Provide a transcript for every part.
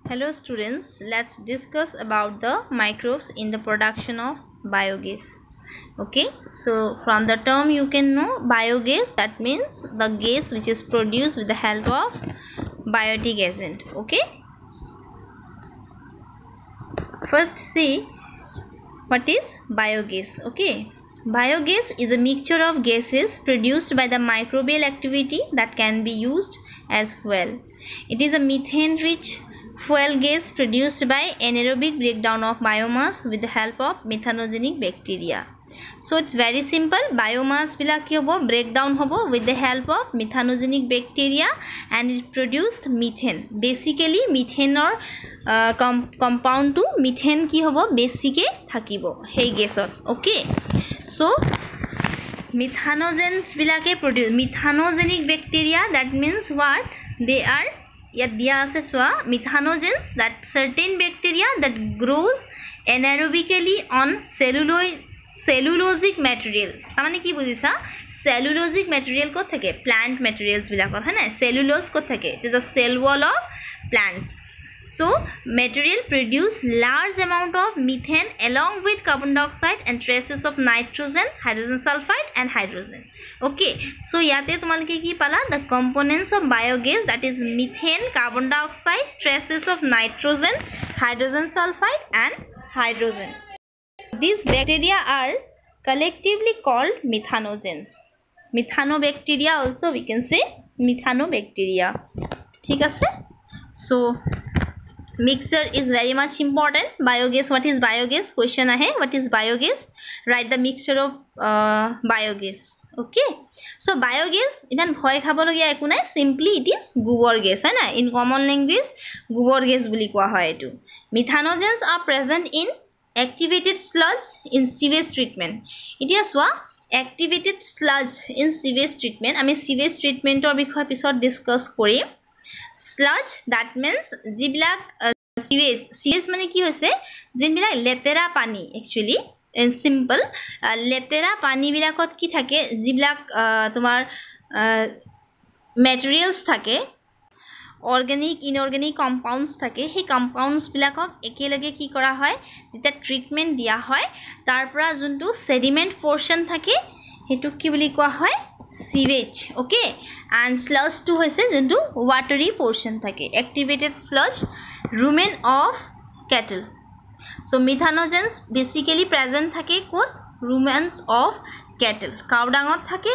Hello students, let's discuss about the microbes in the production of biogas. Okay, so from the term you can know biogas, that means the gas which is produced with the help of biotic agent. Okay, first see what is biogas. Okay, biogas is a mixture of gases produced by the microbial activity that can be used as fuel. It is a methane rich fuel gas produced by anaerobic breakdown of biomass with the help of methanogenic bacteria. So it's very simple. Biomass bilak hobo breakdown hobo with the help of methanogenic bacteria and it produced methane. Basically methane or compound to methane ki hobo basic thakibo hey gasot. Okay, so methanogens bilake produce methanogenic bacteria, that means what they are. Yet dia ase swa methanogens, that certain bacteria that grows anaerobically on cellulosic material. Tamane ki bujisa cellulosic material ko thake plant materials bilakot hai na, cellulose ko thake, it is the cell wall of plants. So material produce large amount of methane along with carbon dioxide and traces of nitrogen, hydrogen sulfide and hydrogen. Okay, so yate tumalke ki pala the components of biogas, that is methane, carbon dioxide, traces of nitrogen, hydrogen sulfide and hydrogen. These bacteria are collectively called methanogens. Methanobacteria also we can say methanobacteria. ठीक है? So mixture is very much important. Biogas, what is biogas? Question ahe, what is biogas? Write the mixture of biogas. Okay, so biogas iman bhoy khabologia eku nai, simply it is gobor gas hai na, in common language gobor gas boli koa hoy etu. Methanogens are present in activated sludge in sewage treatment. Itia swa activated sludge in sewage treatment, ami sewage treatment or bikhoy pisot discuss korim. Sludge, that means jibilak sewage mane ki hoise jinbilak letera pani, actually in simple letera pani bilakot ki thake jibilak tomar materials thake, organic inorganic compounds thake, he compounds bilakok ekelage ki kora hoy jeta treatment dia hoy tar pora juntu sediment portion thake hetuk ki boli koa hoy sewage. Okay, and sludge to hoise juntu watery portion thake, activated sludge rumen of cattle. So methanogens basically present thake kot rumens of cattle, cow dangot thake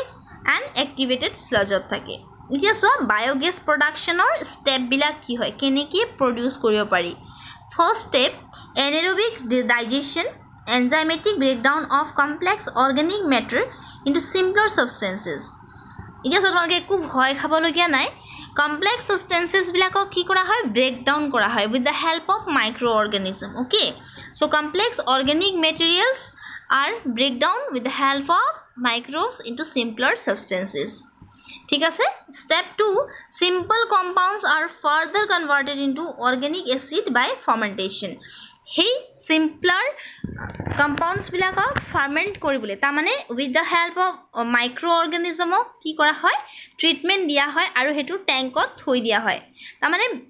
and activated sludge ot thake. Itia so biogas production or step bilak ki hoy keneke produce koribo pari. First step, anaerobic digestion, enzymatic breakdown of complex organic matter into simpler substances. Itia so tonke eku bhoy khabologia nai, complex substances bilakok ki kora hoy breakdown kora hoy with the help of microorganism. Okay, so complex organic materials are breakdown with the help of microbes into simpler substances. ठीक है? Step 2, simple compounds are further converted into organic acid by fermentation. Hey, simpler compounds bilakok ferment koribole, ta mane with the help of microorganism ki kora hoy treatment dia hoy aru hetu tank ot thoi dia hoy. Ta mane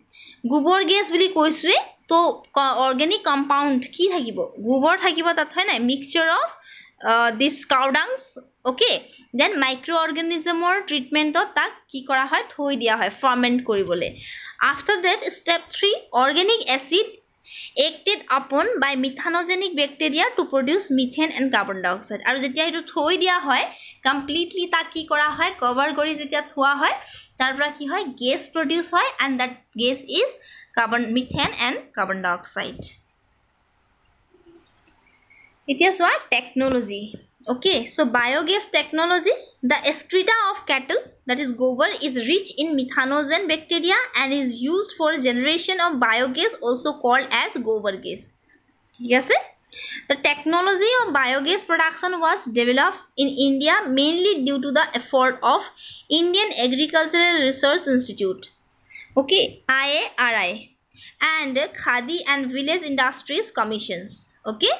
gobor gas boli koisue to organic compound ki thakibo, gobor thakibo tat hoy na, mixture of this cow dungs. Okay, then microorganism or treatment of tak ki kora hoy thoi dia hoy ferment koribole. After that, step 3, organic acid acted upon by methanogenic bacteria to produce methane and carbon dioxide. Aru jetia etu thoi dia hoy completely tak ki kora hoy cover kori jetia thua hoy tar pora ki hoy gas produce hoy and that gas is methane and carbon dioxide. It is what technology. Okay, so biogas technology, the excreta of cattle, that is gobar, is rich in methanogen bacteria and is used for generation of biogas, also called as gobar gas. Yes, the technology of biogas production was developed in India mainly due to the effort of Indian Agricultural Research Institute, okay, IARI, and Khadi and Village Industries Commissions. Okay,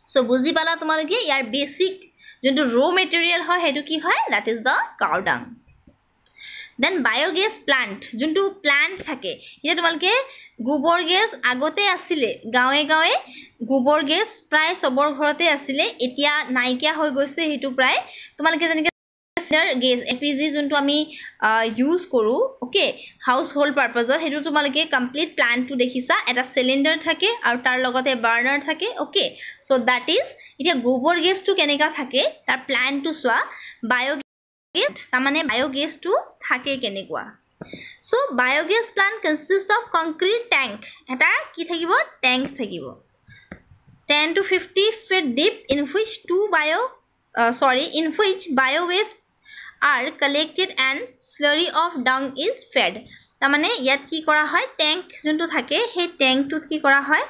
so buzi pala tomaloke yar basic juntu raw material hoy hetu ki hoy, that is the cow dung. Then biogas plant যোনটো plant থাকে এতিয়া তোমালোকে গোবৰ gas আগতে আছিলে গাঁৱে গাঁৱে গোবৰ গেছ প্ৰায় সবৰ ঘৰতে আছিলে এতিয়া নাইকিয়া হৈ গৈছে হেতু প্ৰায় তোমালোকে যেনেকৈ গেছ এলপিজি যোনটো আমি ইউজ কৰোঁ ওকে হাউচ হোল্ড পাৰপাজত সেইটো তোমালোকে কমপ্লিট প্লান্টটো দেখিছা এটা সিলিণ্ডাৰ থাকে আৰু তাৰ লগতে বাৰ্নাৰ থাকে ওকে সো দ্যাট ইজ এতিয়া গোবৰ গেছটো কেনেকা থাকে তাৰ প্লান্টটো চোৱা বায়োগেছ তাৰমানে বায়োগেছটো থাকে কেনেকুৱা so biogas plant consist of concrete tank এটা কি থাকিব ট্যাঙ্ক থাকিব 10 to 50 feet deep in which bio-waste are collected and slurry of dung is fed তাৰমানে ইয়াত কি কৰা হয় ট্যাঙ্ক যোনটো থাকে সেই ট্যাঙ্কটোত কি কৰা হয়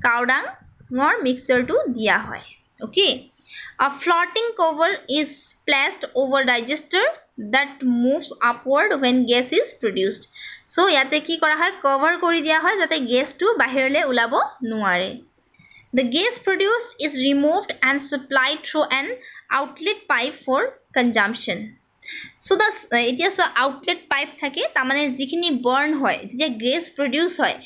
কাউ ডাঙৰ মিক্সচাৰটো দিয়া হয় okay a floating cover is placed over digester that moves upward when gas is produced so ইয়াতে কি কৰা হয় কভাৰ কৰি দিয়া হয় যাতে গেছটো বাহিৰলৈ ওলাব নোৱাৰে the gas produced is removed and supplied through an outlet pipe for consumption so the এতিয়া সো আউটলেট পাইপ থাকে তাৰমানে যিখিনি বাৰ্ন হয় যেতিয়া গেছ প্ৰডিউস হয়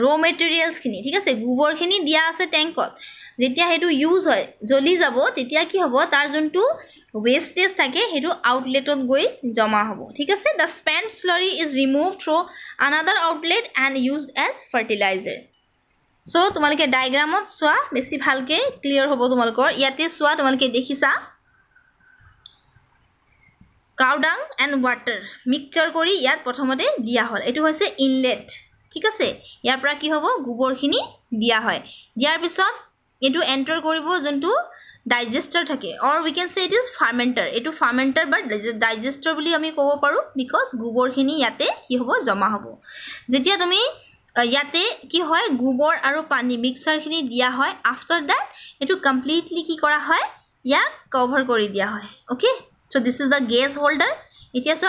ৰ মেটেৰিয়েলছ খিনি ঠিক আছে গোবৰ খিনি দিয়া আছে ট্যাঙ্কত যেতিয়া হেতু ইউজ হয় জ্বলি যাব তেতিয়া কি হ'ব তাৰ যোনটো ওয়েস্টেজ থাকে হেতু আউটলেটত গৈ জমা হ'ব ঠিক আছে the spent slurry is removed through another outlet and used as fertilizer so তোমালোকে ডায়াগ্ৰামত চোৱা বেছি ভালকে ক্লিয়াৰ হ'ব তোমালোকৰ ইয়াতে চোৱা তোমালোকে দেখিছা cow dung and water mixture কৰি ইয়াত প্ৰথমতে দিয়া হল এটো হৈছে ইনলেট ঠিক আছে ইয়াৰ পৰা কি হ'ব গোবৰখিনি দিয়া হয় দিয়াৰ পিছত এটো এন্টাৰ কৰিব যোনটো ডাইজেস্টাৰ থাকে or we can say it is fermenter এটো fermenter বা ডাইজেস্টাৰ বুলি আমি ক'ব পাৰো because গোবৰখিনি ইয়াতে কি হ'ব জমা হ'ব যেতিয়া তুমি ইয়াতে কি হয় গোবৰ আৰু পানী মিক্সচাৰখিনি দিয়া হয় after that এটো কমপ্লিটলি কি কৰা হয় ইয়াক কভাৰ কৰি দিয়া হয় okay so this is the gas holder এতিয়া সো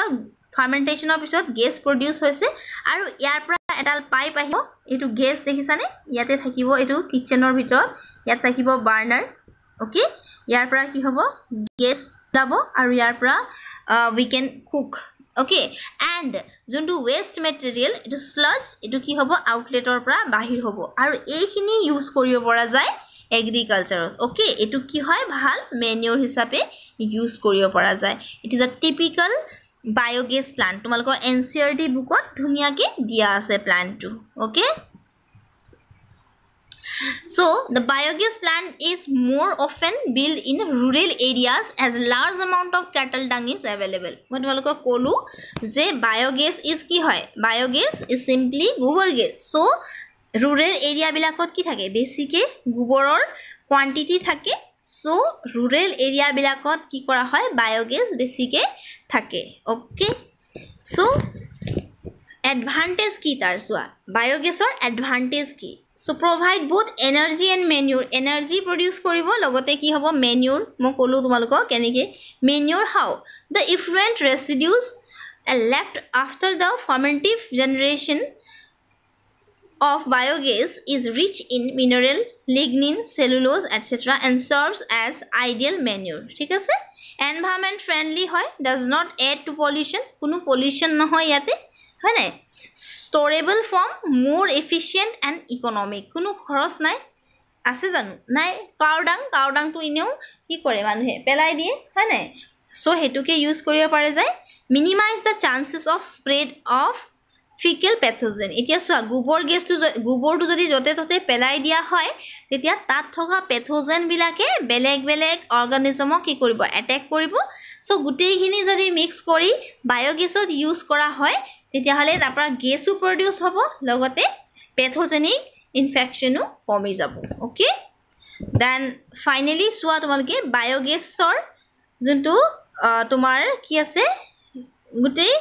fermentation of পিছত gas produce হৈছে আৰু ইয়াৰ পৰা এডাল পাইপ আহিব এটো gas দেখিছানে ইয়াতে থাকিব এটো কিচেনৰ ভিতৰত ইয়াত থাকিব বাৰ্নাৰ ওকে ইয়াৰ পৰা কি হ'ব gas যাব আৰু ইয়াৰ পৰা we can cook okay and যোনটো waste material এটো sludge এটো কি হ'ব আউটলেটৰ পৰা বাহিৰ হ'ব আৰু এইখিনি ইউজ কৰিব পৰা যায় agriculture okay etu ki hoy bhal manure hisabe use koribo para jay it is a typical biogas plant tumalokor NCERT bookot dhunia ke dia ase plant tu okay so the biogas plant is more often built in rural areas as large amount of cattle dung is available moi tumalokor kolu je biogas is ki hoy biogas is simply gobar gas so rural area bilakot ki thake basically goboror quantity thake so rural area bilakot ki kora hoy biogas basically thake okay so advantage ki tar soa biogas or advantage ki so provide both energy and manure energy produce koribo logote ki hobo manure mo kolu tumaloko kenike manure how the effluent residues left after the fermentive generation of biogas is rich in mineral, lignin, cellulose, etc. and serves as ideal manure. ठीक है से? Environment friendly होय, does not add to pollution. कुनु pollution न होय याते, है ना? Storable form, more efficient and economic. कुनु खरस नाय, आसे जानू नाय cow dung तो इनेও কি কৰে মানুহে পেলাই দিয়ে, है ना? So হেতুকে use কৰিব পাৰে যায়. Minimize the chances of spread of fecal pathogen এতিয়া সোৱা গোবৰ গেছটো গোবৰটো যদি যতে ততে পেলাই দিয়া হয় তেতিয়া তাত থকা পেথোজেন বিলাকে বেলেগ বেলেগ অৰ্গানিজমক কি কৰিব অ্যাটাক কৰিব সো গুটেইখিনি যদি মিক্স কৰি বায়োগেছত ইউজ কৰা হয় তেতিয়া হলে তাৰ পৰা গেছও প্ৰডিউস হ'ব লগতে পেথোজেনিক ইনফেকশনও কমি যাব ওকে দেন ফাইনালি সোৱা তোমালকে বায়োগেছৰ যোনটো তোমাৰ কি আছে গুটেই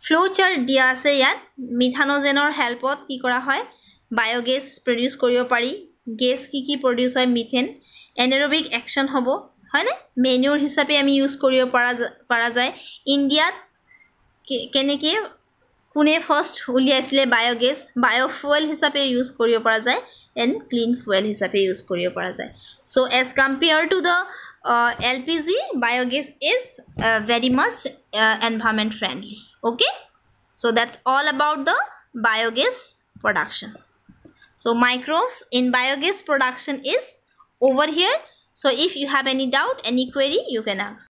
flow chart dia ase yat methanogenor helpot ki kora hoy biogas produce koribo pari gas ki produce hoy methane anaerobic action hobo hoy na manure hisabe ami use koribo para jay india keneke kune first uliaisile biogas biofuel hisabe use koribo para jay and clean fuel hisabe use koribo para jay so as compared to the LPG biogas is very much environment friendly Okay, so that's all about the biogas production. So microbes in biogas production is over here. So if you have any doubt, any query, you can ask.